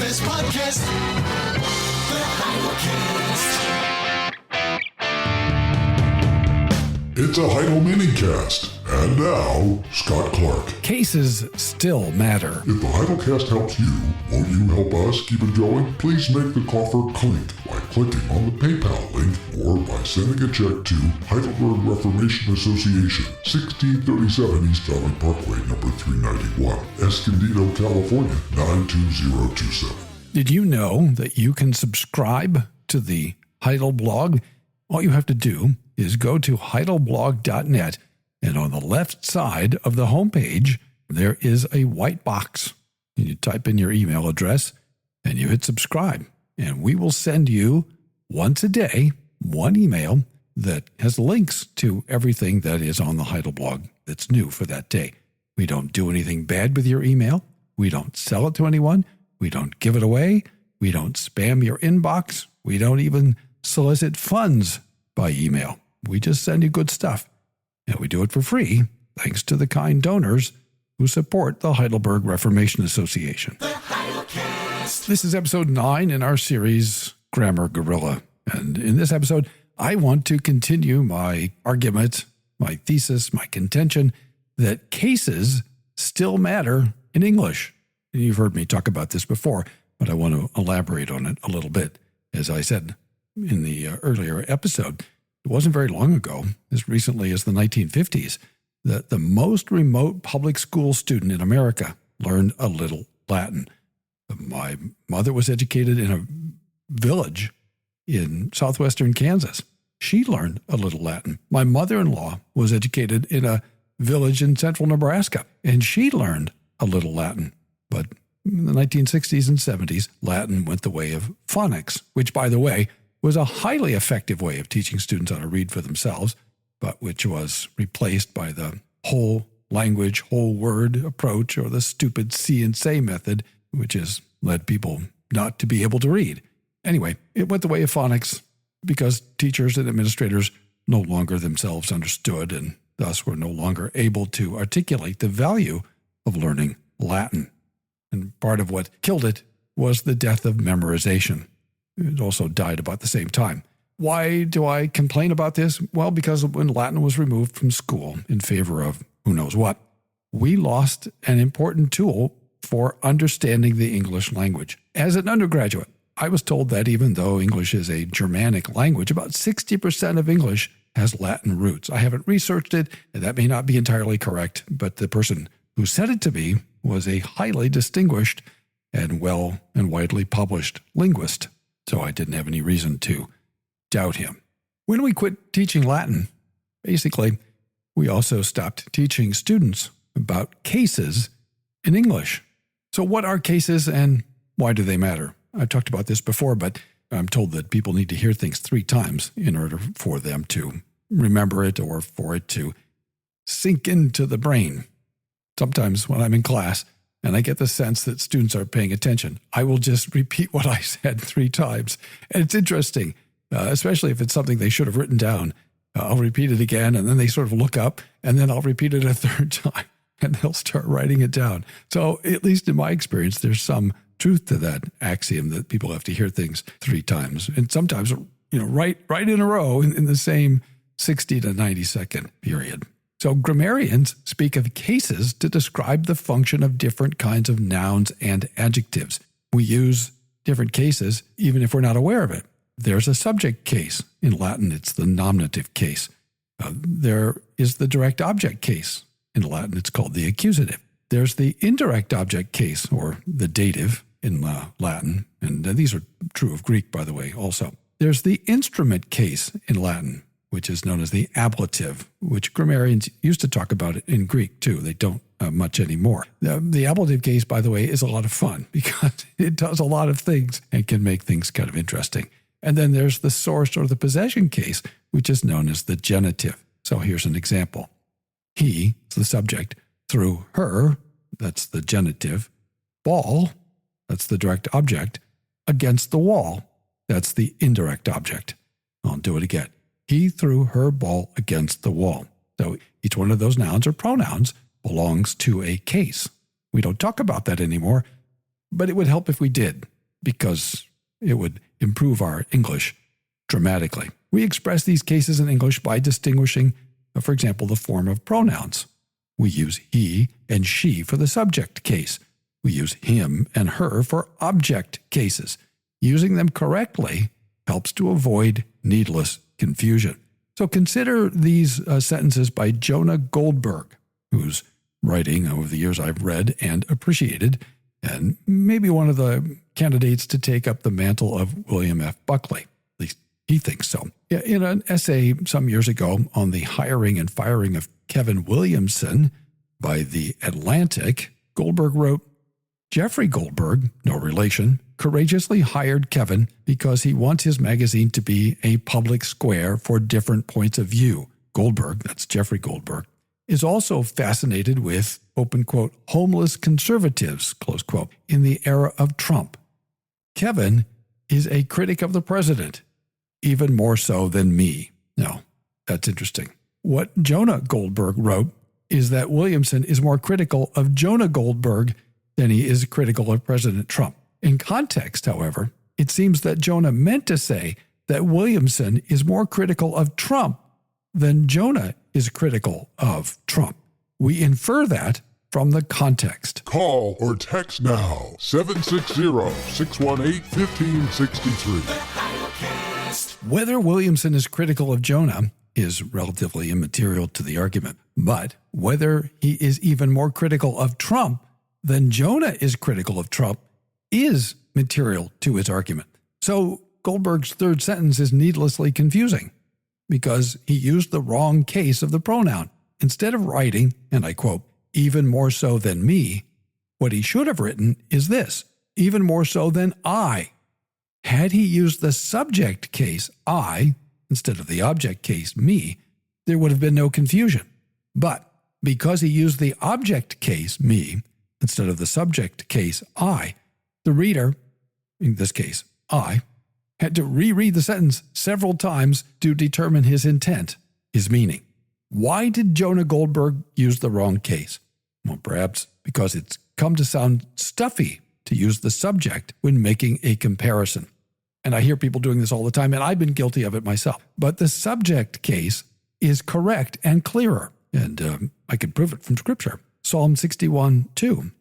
best podcast, the Heidelcast. It's a Heidel minicast. And now, Scott Clark. Cases still matter. If the Heidelcast helps you, won't you help us keep it going? Please make the coffer clink by clicking on the PayPal link or by sending a check to Heidelberg Reformation Association, 1637 East Valley Parkway, number 391, Escondido, California, 92027. Did you know that you can subscribe to the Heidel blog? All you have to do is go to heidelblog.net, and on the left side of the homepage, there is a white box. And you type in your email address, and you hit subscribe. And we will send you once a day one email that has links to everything that is on the Heidel blog that's new for that day. We don't do anything bad with your email. We don't sell it to anyone. We don't give it away. We don't spam your inbox. We don't even solicit funds by email. We just send you good stuff. And we do it for free, thanks to the kind donors who support the Heidelberg Reformation Association. The Heidelcast. This is episode 9 in our series, Grammar Guerrilla. And in this episode, I want to continue my argument, my thesis, my contention that cases still matter in English. And you've heard me talk about this before, but I want to elaborate on it a little bit. As I said in the earlier episode, it wasn't very long ago, as recently as the 1950s, that the most remote public school student in America learned a little Latin. My mother was educated in a village in southwestern Kansas. She learned a little Latin. My mother-in-law was educated in a village in central Nebraska, and she learned a little Latin. But in the 1960s and 70s, Latin went the way of phonics, which, by the way, was a highly effective way of teaching students how to read for themselves, but which was replaced by the whole language, whole word approach, or the stupid see and say method, which has led people not to be able to read. Anyway, it went the way of phonics because teachers and administrators no longer themselves understood and thus were no longer able to articulate the value of learning Latin. And part of what killed it was the death of memorization. It also died about the same time. Why do I complain about this? Well, because when Latin was removed from school in favor of who knows what, we lost an important tool for understanding the English language. As an undergraduate, I was told that even though English is a Germanic language, about 60% of English has Latin roots. I haven't researched it, and that may not be entirely correct, but the person who said it to me was a highly distinguished and well and widely published linguist. So I didn't have any reason to doubt him. When we quit teaching Latin, basically, we also stopped teaching students about cases in English. So what are cases and why do they matter? I've talked about this before, but I'm told that people need to hear things 3 times in order for them to remember it or for it to sink into the brain. Sometimes when I'm in class, and I get the sense that students are paying attention, I will just repeat what I said 3 times. And it's interesting, especially if it's something they should have written down. I'll repeat it again, and then they sort of look up, and then I'll repeat it a 3rd time, and they'll start writing it down. So at least in my experience, there's some truth to that axiom that people have to hear things 3 times. And sometimes, right in a row in the same 60 to 90 second period. So grammarians speak of cases to describe the function of different kinds of nouns and adjectives. We use different cases even if we're not aware of it. There's a subject case. In Latin, it's the nominative case. There is the direct object case. In Latin, it's called the accusative. There's the indirect object case, or the dative in Latin, and these are true of Greek, by the way, also. There's the instrument case in Latin, which is known as the ablative, which grammarians used to talk about it in Greek, too. They don't much anymore. The ablative case, by the way, is a lot of fun because it does a lot of things and can make things kind of interesting. And then there's the source or the possession case, which is known as the genitive. So here's an example. He, the subject, threw her, that's the genitive, ball, that's the direct object, against the wall, that's the indirect object. I'll do it again. He threw her ball against the wall. So each one of those nouns or pronouns belongs to a case. We don't talk about that anymore, but it would help if we did. because it would improve our English dramatically. We express these cases in English by distinguishing, for example, the form of pronouns. We use he and she for the subject case. We use him and her for object cases. Using them correctly helps to avoid needless confusion. So consider these sentences by Jonah Goldberg, whose writing over the years I've read and appreciated, and maybe one of the candidates to take up the mantle of William F. Buckley. At least he thinks so. In an essay some years ago on the hiring and firing of Kevin Williamson by The Atlantic, Goldberg wrote, Jeffrey Goldberg, no relation, courageously hired Kevin because he wants his magazine to be a public square for different points of view. Goldberg, that's Jeffrey Goldberg, is also fascinated with, open quote, homeless conservatives, close quote, in the era of Trump. Kevin is a critic of the president, even more so than me. Now, that's interesting. What Jonah Goldberg wrote is that Williamson is more critical of Jonah Goldberg than he is critical of President Trump. In context, however, it seems that Jonah meant to say that Williamson is more critical of Trump than Jonah is critical of Trump. We infer that from the context. Call or text now 760-618-1563. Whether Williamson is critical of Jonah is relatively immaterial to the argument, but whether he is even more critical of Trump than Jonah is critical of Trump is material to his argument. So Goldberg's third sentence is needlessly confusing because he used the wrong case of the pronoun. Instead of writing, and I quote, even more so than me, what he should have written is this, even more so than I. Had he used the subject case, I, instead of the object case, me, there would have been no confusion. But because he used the object case, me, instead of the subject case, I, the reader, in this case, I, had to reread the sentence several times to determine his intent, his meaning. Why did Jonah Goldberg use the wrong case? Well, perhaps because it's come to sound stuffy to use the subject when making a comparison. And I hear people doing this all the time, and I've been guilty of it myself. But the subject case is correct and clearer, and I can prove it from Scripture. Psalm 61:2.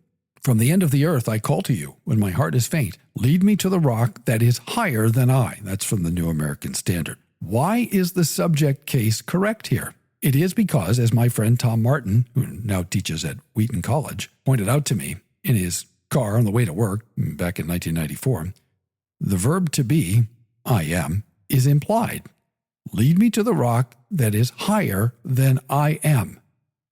From the end of the earth I call to you when my heart is faint. Lead me to the rock that is higher than I. That's from the New American Standard. Why is the subject case correct here? It is because, as my friend Tom Martin, who now teaches at Wheaton College, pointed out to me in his car on the way to work back in 1994, the verb to be, I am, is implied. Lead me to the rock that is higher than I am,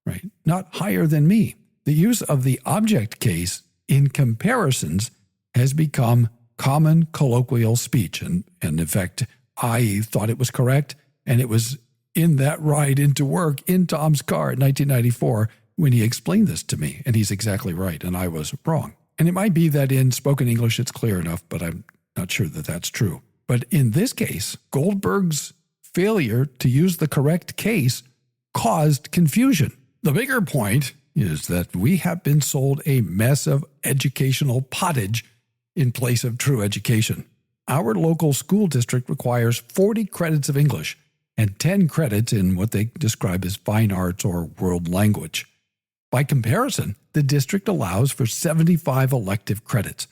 right? Not higher than me. The use of the object case in comparisons has become common colloquial speech. And in fact, I thought it was correct, and it was in that ride into work in Tom's car in 1994 when he explained this to me, and he's exactly right, and I was wrong. And it might be that in spoken English it's clear enough, but I'm not sure that that's true. But in this case, Goldberg's failure to use the correct case caused confusion. The bigger point is that we have been sold a mess of educational pottage in place of true education. Our local school district requires 40 credits of English and 10 credits in what they describe as fine arts or world language. By comparison, the district allows for 75 elective credits.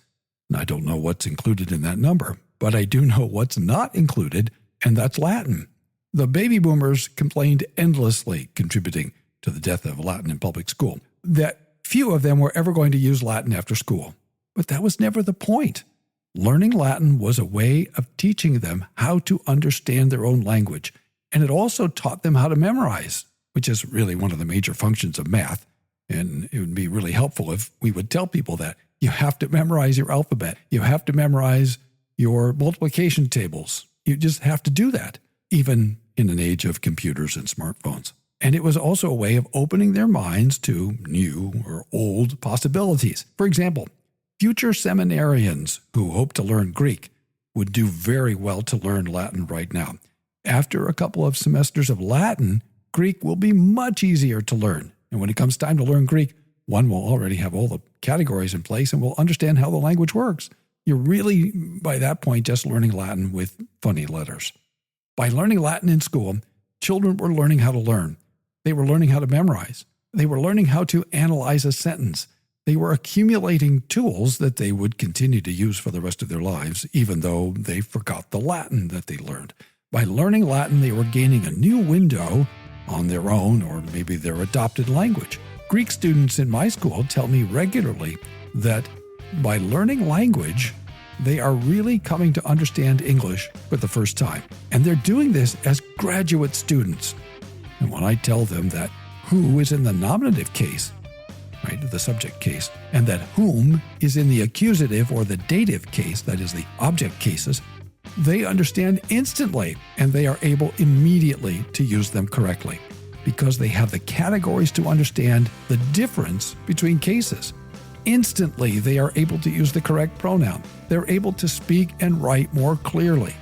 And I don't know what's included in that number, but I do know what's not included, and that's Latin. The baby boomers complained endlessly, contributing to the death of Latin in public school, that few of them were ever going to use Latin after school. But that was never the point. Learning Latin was a way of teaching them how to understand their own language, and it also taught them how to memorize, which is really one of the major functions of math. And it would be really helpful if we would tell people that you have to memorize your alphabet. You have to memorize your multiplication tables. You just have to do that, even in an age of computers and smartphones. And it was also a way of opening their minds to new or old possibilities. For example, future seminarians who hope to learn Greek would do very well to learn Latin right now. After a couple of semesters of Latin, Greek will be much easier to learn. And when it comes time to learn Greek, one will already have all the categories in place and will understand how the language works. you're really, by that point, just learning Latin with funny letters. By learning Latin in school, children were learning how to learn. They were learning how to memorize. They were learning how to analyze a sentence. They were accumulating tools that they would continue to use for the rest of their lives, even though they forgot the Latin that they learned. By learning Latin, they were gaining a new window on their own or maybe their adopted language. Greek students in my school tell me regularly that by learning language, they are really coming to understand English for the first time. And they're doing this as graduate students. And when I tell them that who is in the nominative case, right, the subject case, and that whom is in the accusative or the dative case, that is the object cases, they understand instantly and they are able immediately to use them correctly because they have the categories to understand the difference between cases. Instantly, they are able to use the correct pronoun. They're able to speak and write more clearly.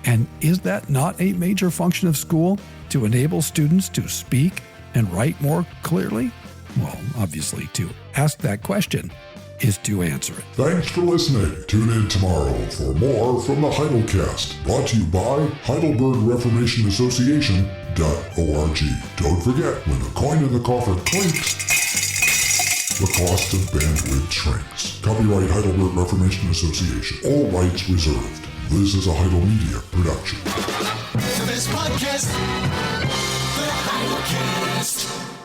And is that not a major function of school, to enable students to speak and write more clearly? Well, obviously, to ask that question is to answer it. Thanks for listening. Tune in tomorrow for more from the Heidelcast, brought to you by Heidelberg Reformation Association.org. Don't forget, when the coin in the coffer clinks, the cost of bandwidth shrinks. Copyright Heidelberg Reformation Association. All rights reserved. This is a Heidel Media production. For this podcast, the Heidelcast.